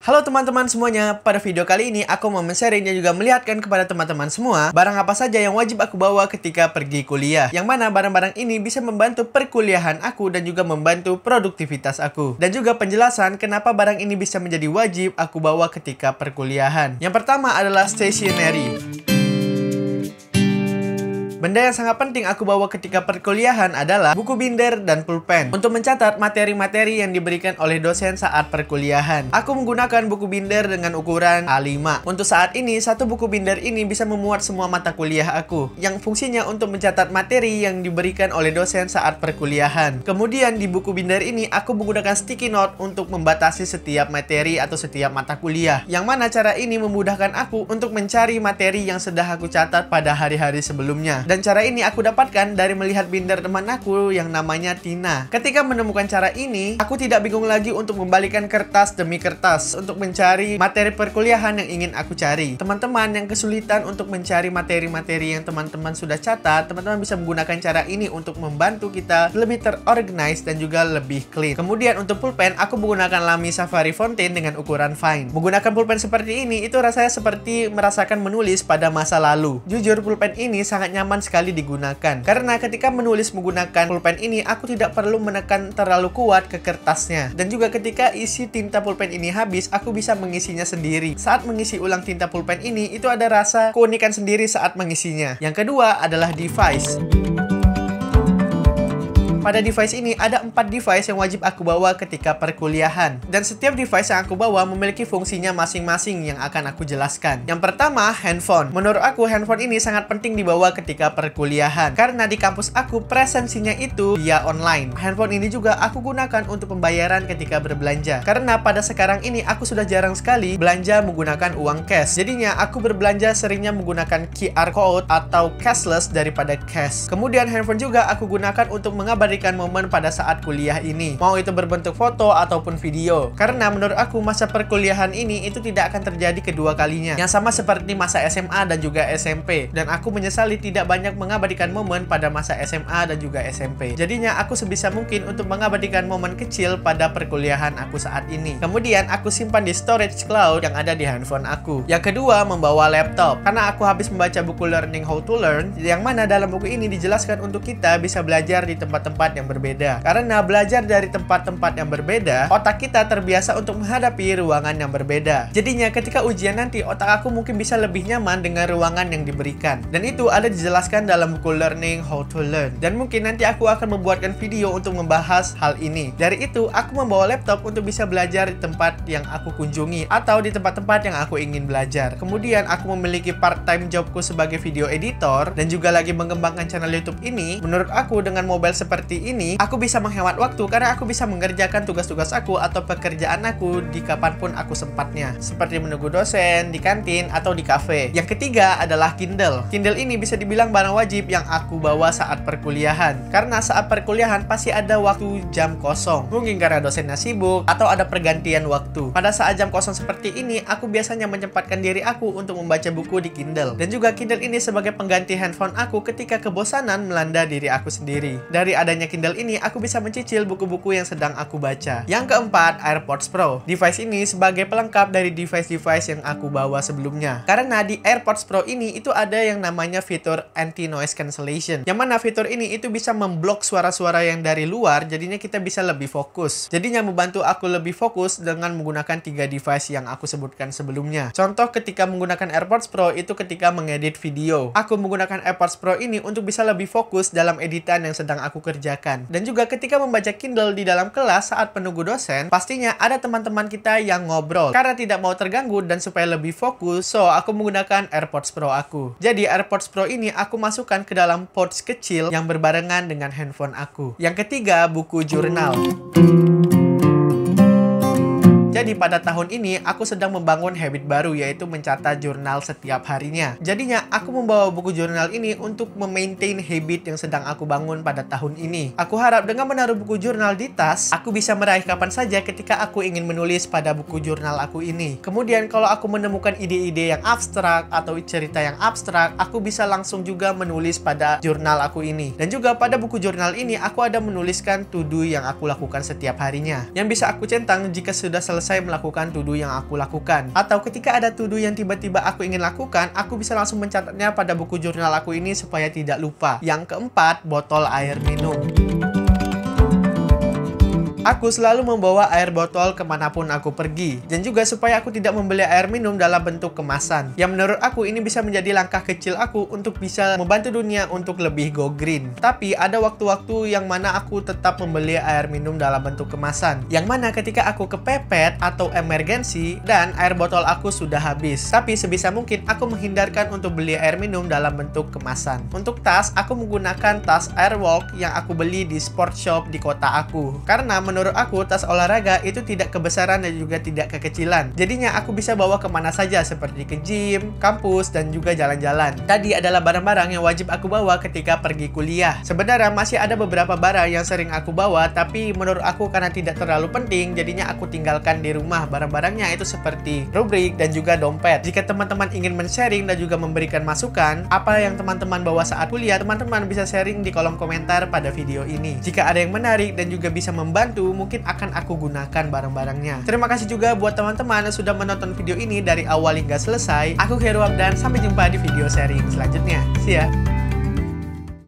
Halo teman-teman semuanya, pada video kali ini aku mau men-sharing dan juga melihatkan kepada teman-teman semua barang apa saja yang wajib aku bawa ketika pergi kuliah. Yang mana barang-barang ini bisa membantu perkuliahan aku dan juga membantu produktivitas aku. Dan juga penjelasan kenapa barang ini bisa menjadi wajib aku bawa ketika perkuliahan. Yang pertama adalah stationery. Benda yang sangat penting aku bawa ketika perkuliahan adalah buku binder dan pulpen untuk mencatat materi-materi yang diberikan oleh dosen saat perkuliahan. Aku menggunakan buku binder dengan ukuran A5. Untuk saat ini, satu buku binder ini bisa memuat semua mata kuliah aku, yang fungsinya untuk mencatat materi yang diberikan oleh dosen saat perkuliahan. Kemudian di buku binder ini, aku menggunakan sticky note untuk membatasi setiap materi atau setiap mata kuliah. Yang mana cara ini memudahkan aku untuk mencari materi yang sudah aku catat pada hari-hari sebelumnya. Dan cara ini aku dapatkan dari melihat binder teman aku yang namanya Tina. Ketika menemukan cara ini, aku tidak bingung lagi untuk membalikan kertas demi kertas untuk mencari materi perkuliahan yang ingin aku cari. Teman-teman yang kesulitan untuk mencari materi-materi yang teman-teman sudah catat, teman-teman bisa menggunakan cara ini untuk membantu kita lebih terorganize dan juga lebih clean. Kemudian untuk pulpen, aku menggunakan Lamy Safari Fountain dengan ukuran fine. Menggunakan pulpen seperti ini, itu rasanya seperti merasakan menulis pada masa lalu. Jujur, pulpen ini sangat nyaman sekali digunakan karena ketika menulis menggunakan pulpen ini aku tidak perlu menekan terlalu kuat ke kertasnya, dan juga ketika isi tinta pulpen ini habis aku bisa mengisinya sendiri. Saat mengisi ulang tinta pulpen ini itu ada rasa keunikan sendiri saat mengisinya. Yang kedua adalah device. Pada device ini ada 4 device yang wajib aku bawa ketika perkuliahan. Dan setiap device yang aku bawa memiliki fungsinya masing-masing yang akan aku jelaskan. Yang pertama, handphone. Menurut aku, handphone ini sangat penting dibawa ketika perkuliahan. Karena di kampus aku, presensinya itu via online. Handphone ini juga aku gunakan untuk pembayaran ketika berbelanja. Karena pada sekarang ini aku sudah jarang sekali belanja menggunakan uang cash. Jadinya aku berbelanja seringnya menggunakan QR code atau cashless daripada cash. Kemudian handphone juga aku gunakan untuk mengabadikan momen pada saat kuliah ini, mau itu berbentuk foto ataupun video. Karena menurut aku masa perkuliahan ini itu tidak akan terjadi kedua kalinya, yang sama seperti masa SMA dan juga SMP. Dan aku menyesali tidak banyak mengabadikan momen pada masa SMA dan juga SMP. Jadinya aku sebisa mungkin untuk mengabadikan momen kecil pada perkuliahan aku saat ini. Kemudian aku simpan di storage cloud yang ada di handphone aku. Yang kedua, membawa laptop. Karena aku habis membaca buku Learning How to Learn, yang mana dalam buku ini dijelaskan untuk kita bisa belajar di tempat-tempat yang berbeda. Karena belajar dari tempat-tempat yang berbeda, otak kita terbiasa untuk menghadapi ruangan yang berbeda. Jadinya ketika ujian nanti, otak aku mungkin bisa lebih nyaman dengan ruangan yang diberikan. Dan itu ada dijelaskan dalam buku Learning How to Learn. Dan mungkin nanti aku akan membuatkan video untuk membahas hal ini. Dari itu, aku membawa laptop untuk bisa belajar di tempat yang aku kunjungi atau di tempat-tempat yang aku ingin belajar. Kemudian aku memiliki part-time jobku sebagai video editor dan juga lagi mengembangkan channel YouTube ini. Menurut aku dengan mobile seperti ini, aku bisa menghemat waktu karena aku bisa mengerjakan tugas-tugas aku atau pekerjaan aku di kapanpun aku sempatnya, seperti menunggu dosen, di kantin, atau di kafe. Yang ketiga adalah Kindle. Kindle ini bisa dibilang barang wajib yang aku bawa saat perkuliahan, karena saat perkuliahan pasti ada waktu jam kosong, mungkin karena dosennya sibuk atau ada pergantian waktu. Pada saat jam kosong seperti ini, aku biasanya menyempatkan diri aku untuk membaca buku di Kindle. Dan juga Kindle ini sebagai pengganti handphone aku ketika kebosanan melanda diri aku sendiri. Dari adanya Kindle ini, aku bisa mencicil buku-buku yang sedang aku baca. Yang keempat, AirPods Pro. Device ini sebagai pelengkap dari device-device yang aku bawa sebelumnya. Karena di AirPods Pro ini itu ada yang namanya fitur anti-noise cancellation. Yang mana fitur ini itu bisa memblok suara-suara yang dari luar, jadinya kita bisa lebih fokus. Jadinya membantu aku lebih fokus dengan menggunakan 3 device yang aku sebutkan sebelumnya. Contoh ketika menggunakan AirPods Pro itu ketika mengedit video. Aku menggunakan AirPods Pro ini untuk bisa lebih fokus dalam editan yang sedang aku kerjakan. Dan juga ketika membaca Kindle di dalam kelas saat menunggu dosen, pastinya ada teman-teman kita yang ngobrol. Karena tidak mau terganggu dan supaya lebih fokus, so aku menggunakan AirPods Pro aku. Jadi AirPods Pro ini aku masukkan ke dalam pouch kecil yang berbarengan dengan handphone aku. Yang ketiga, buku jurnal. Jadi pada tahun ini aku sedang membangun habit baru, yaitu mencatat jurnal setiap harinya. Jadinya aku membawa buku jurnal ini untuk memaintain habit yang sedang aku bangun pada tahun ini. Aku harap dengan menaruh buku jurnal di tas, aku bisa meraih kapan saja ketika aku ingin menulis pada buku jurnal aku ini. Kemudian kalau aku menemukan ide-ide yang abstrak atau cerita yang abstrak, aku bisa langsung juga menulis pada jurnal aku ini. Dan juga pada buku jurnal ini aku ada menuliskan to do yang aku lakukan setiap harinya, yang bisa aku centang jika sudah selesai selesai melakukan to do yang aku lakukan. Atau ketika ada to do yang tiba-tiba aku ingin lakukan, aku bisa langsung mencatatnya pada buku jurnal aku ini supaya tidak lupa. Yang keempat, botol air minum. Aku selalu membawa air botol kemanapun aku pergi. Dan juga supaya aku tidak membeli air minum dalam bentuk kemasan. Yang menurut aku ini bisa menjadi langkah kecil aku untuk bisa membantu dunia untuk lebih go green. Tapi ada waktu-waktu yang mana aku tetap membeli air minum dalam bentuk kemasan. Yang mana ketika aku kepepet atau emergensi dan air botol aku sudah habis. Tapi sebisa mungkin aku menghindarkan untuk beli air minum dalam bentuk kemasan. Untuk tas, aku menggunakan tas Airwalk yang aku beli di sport shop di kota aku. Karena menurut aku, tas olahraga itu tidak kebesaran dan juga tidak kekecilan. Jadinya aku bisa bawa kemana saja seperti ke gym, kampus, dan juga jalan-jalan. Tadi adalah barang-barang yang wajib aku bawa ketika pergi kuliah. Sebenarnya masih ada beberapa barang yang sering aku bawa, tapi menurut aku karena tidak terlalu penting, jadinya aku tinggalkan di rumah. Barang-barangnya itu seperti rubrik dan juga dompet. Jika teman-teman ingin men-sharing dan juga memberikan masukan, apa yang teman-teman bawa saat kuliah, teman-teman bisa sharing di kolom komentar pada video ini. Jika ada yang menarik dan juga bisa membantu, mungkin akan aku gunakan barang-barangnya. Terima kasih juga buat teman-teman yang sudah menonton video ini dari awal hingga selesai. Aku Heruab dan sampai jumpa di video sharing selanjutnya. See ya!